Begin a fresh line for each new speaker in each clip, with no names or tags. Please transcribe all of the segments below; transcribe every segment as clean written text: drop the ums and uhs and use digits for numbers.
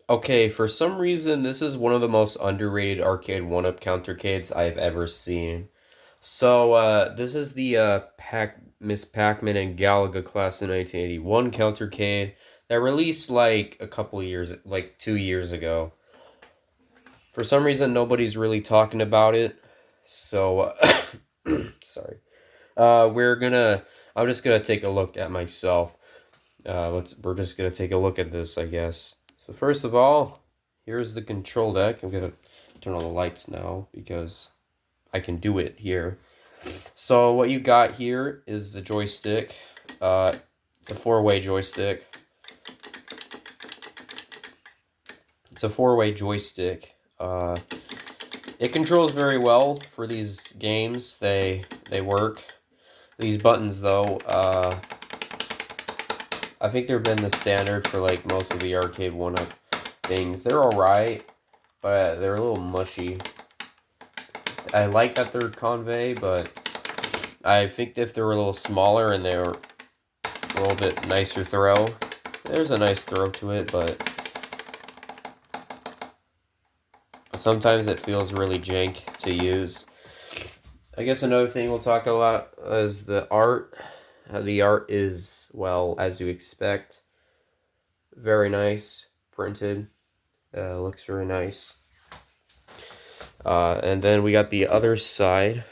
Okay, for some reason, this is one of the most underrated Arcade1up countercades I've ever seen. So, this is the Miss Pac-Man and Galaga class in 1981 countercade that released like a couple years, like 2 years ago. For some reason, nobody's really talking about it. So, sorry. We're gonna. I'm just gonna take a look at myself. We're just gonna take a look at this, I guess. So first of all, here's the control deck. I'm gonna turn on the lights now because I can do it here. So what you got here is the joystick. It's a four-way joystick. It's a four-way joystick. It controls very well for these games. They work. These buttons though, I think they've been the standard for like most of the Arcade1up things. They're alright, but they're a little mushy. I like that they're convey, but I think if they were a little smaller and they were a little bit nicer throw, there's a nice throw to it, but sometimes it feels really jank to use. I guess another thing we'll talk a lot is the art. The art is, well, as you expect, very nice, printed, looks very nice. And then we got the other side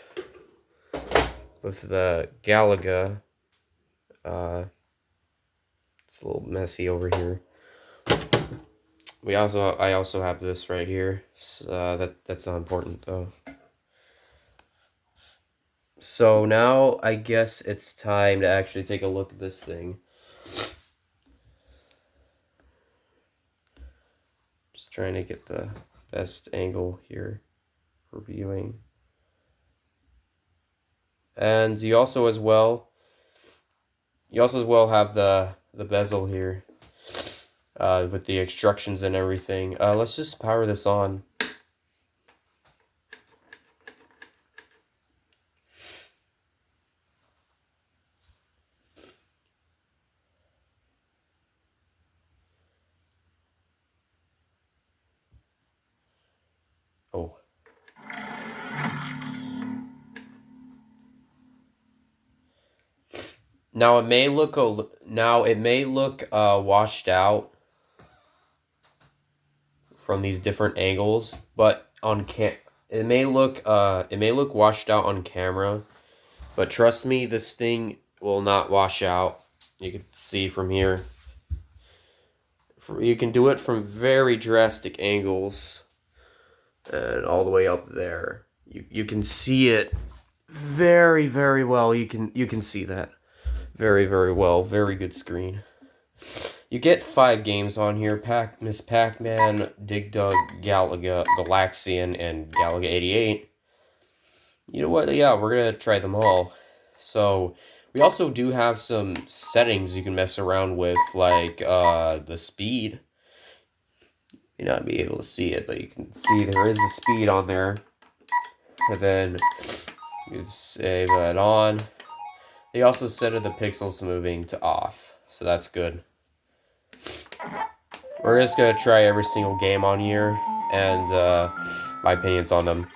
with the Galaga. It's a little messy over here. I also have this right here. That's not important though. So now I guess it's time to actually take a look at this thing. Just trying to get the best angle here for viewing. And you also as well have the bezel here with the instructions and everything. Let's just power this on. Oh. Now it may look washed out from these different angles, but it may look washed out on camera, but trust me, this thing will not wash out. You can see from here. You can do it from very drastic angles and all the way up there. You can see it very, very well. You can see that very, very well. Very good screen. You get 5 games on here: Miss Pac-Man, Dig Dug, Galaga, Galaxian, and Galaga 88. You know what? Yeah, we're gonna try them all. So we also do have some settings you can mess around with, like the speed. You may not be able to see it, but you can see there is the speed on there. And then you save that on. They also set the pixels moving to off, so that's good. We're just gonna try every single game on here and my opinions on them.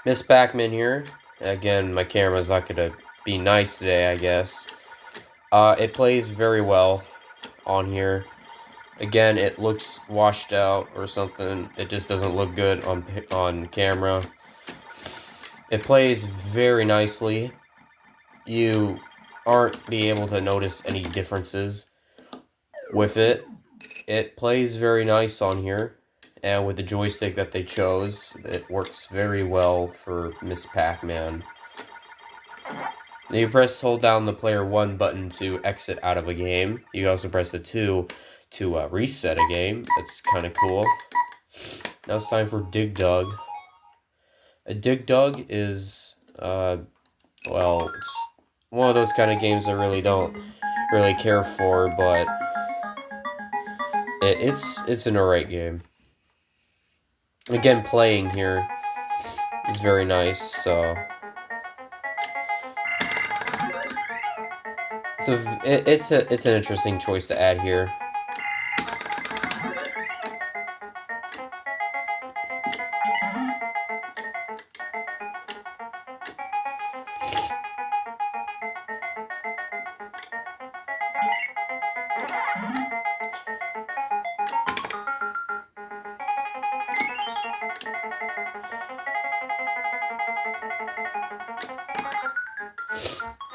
Miss Pac-Man here. Again, my camera's not gonna be nice today, I guess. It plays very well on here. Again, it looks washed out or something. It just doesn't look good on camera. It plays very nicely. You aren't be able to notice any differences with it. It plays very nice on here, and with the joystick that they chose, it works very well for Miss Pac-Man. You hold down the player 1 button to exit out of a game. You also press the 2 to reset a game. That's kind of cool. Now it's time for Dig Dug. A Dig Dug is, well, it's one of those kind of games I really don't really care for, but it's an alright game. Again, playing here is very nice, so it's an interesting choice to add here.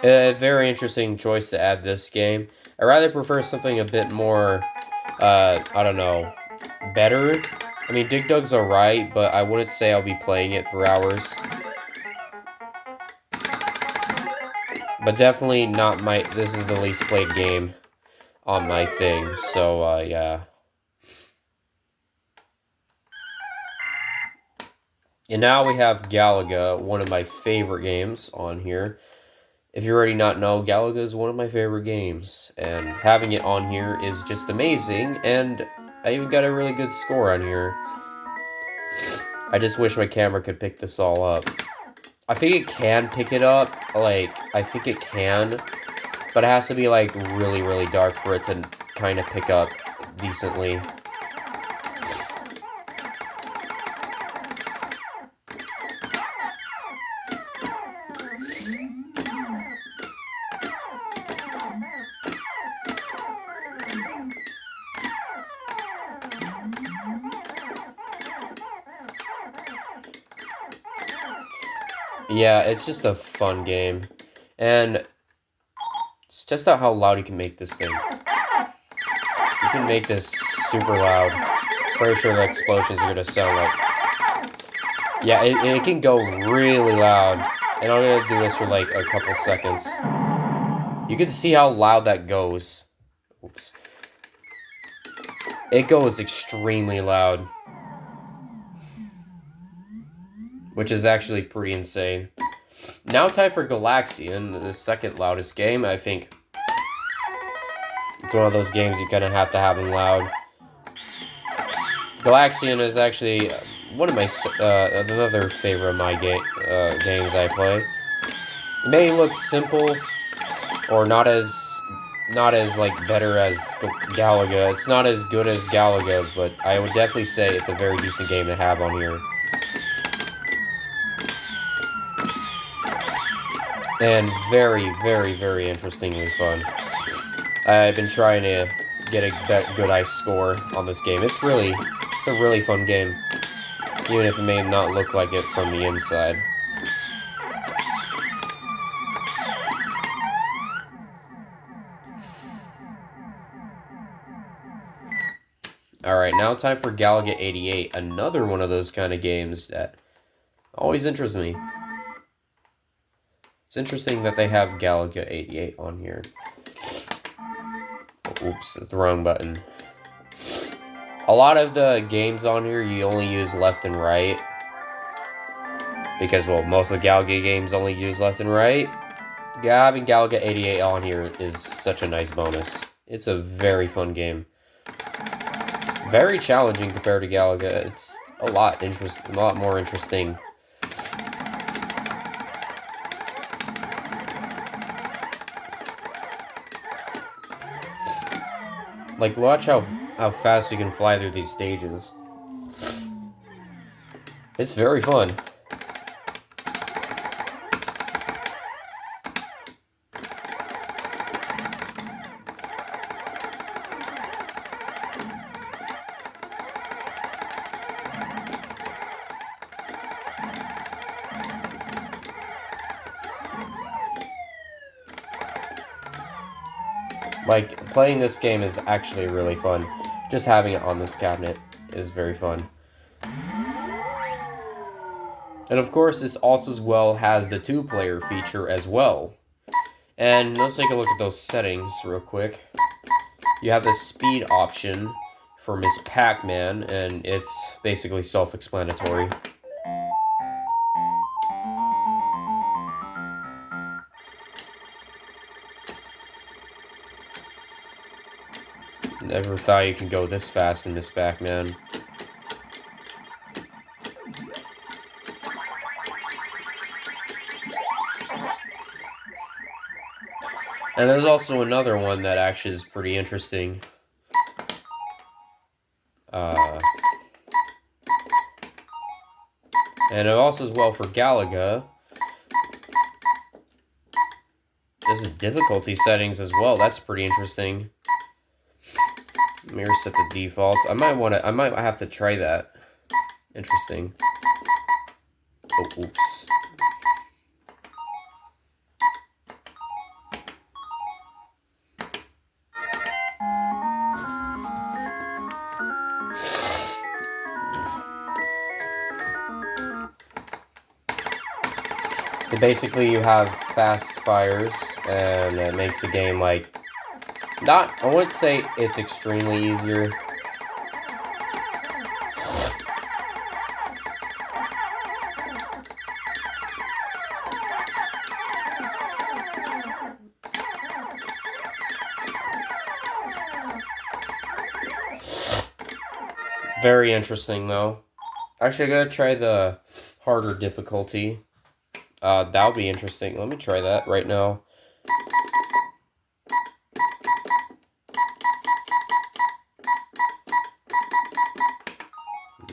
A very interesting choice to add this game. I rather prefer something a bit more, I don't know, better. I mean, Dig Dug's alright, but I wouldn't say I'll be playing it for hours. But definitely not my, this is the least played game on my thing, so, yeah. And now we have Galaga, one of my favorite games on here. If you already not know, Galaga is one of my favorite games, and having it on here is just amazing, and I even got a really good score on here. I just wish my camera could pick this all up. I think it can pick it up, like, I think it can, but it has to be, like, really, really dark for it to kind of pick up decently. Yeah, it's just a fun game. And let's test out how loud you can make this thing. You can make this super loud. Pretty sure the explosions are gonna sound like... Yeah, it can go really loud. And I'm gonna do this for like a couple seconds. You can see how loud that goes. Oops. It goes extremely loud. Which is actually pretty insane. Now time for Galaxian, the second loudest game. I think it's one of those games you kind of have to have them loud. Galaxian is actually one of my another favorite of my games I play. It may look simple or not as like better as Galaga. It's not as good as Galaga, but I would definitely say it's a very decent game to have on here. And very, very, very interestingly fun. I've been trying to get a good ice score on this game. It's a really fun game, even if it may not look like it from the inside. Alright, now time for Galaga 88, another one of those kind of games that always interests me. It's interesting that they have Galaga 88 on here. Oh, oops, that's the wrong button. A lot of the games on here, you only use left and right. Because, well, most of the Galaga games only use left and right. Yeah, having Galaga 88 on here is such a nice bonus. It's a very fun game. Very challenging compared to Galaga. It's a lot more interesting. Like, watch how fast you can fly through these stages. It's very fun. Like, playing this game is actually really fun. Just having it on this cabinet is very fun. And of course, this also as well has the 2-player feature as well. And let's take a look at those settings real quick. You have the speed option for Miss Pac-Man, and it's basically self-explanatory. Never thought you can go this fast in Miss Pac-Man. And there's also another one that actually is pretty interesting. And also as well for Galaga, there's difficulty settings as well. That's pretty interesting. Let me reset the defaults. I might have to try that. Interesting. Oh, oops. Basically, you have fast fires, and it makes the game, like, I wouldn't say it's extremely easier. Very interesting, though. Actually, I gotta try the harder difficulty. That'll be interesting. Let me try that right now.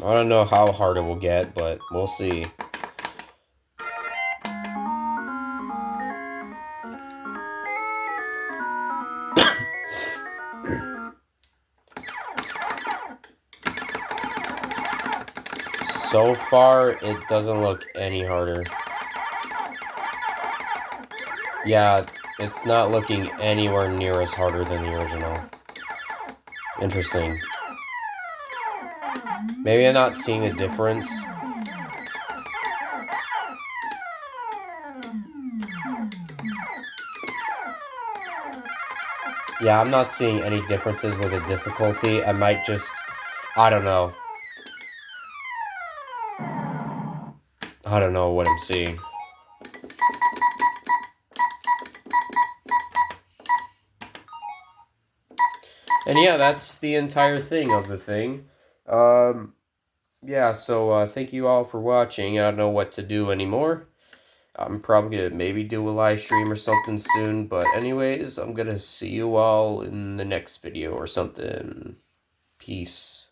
I don't know how hard it will get, but we'll see. So far, it doesn't look any harder. Yeah, it's not looking anywhere near as harder than the original. Interesting. Maybe I'm not seeing a difference. Yeah, I'm not seeing any differences with the difficulty. I might just... I don't know. I don't know what I'm seeing. And yeah, that's the entire thing of the thing. Yeah, so thank you all for watching. I don't know what to do anymore. I'm probably going to maybe do a live stream or something soon. But anyways, I'm going to see you all in the next video or something. Peace.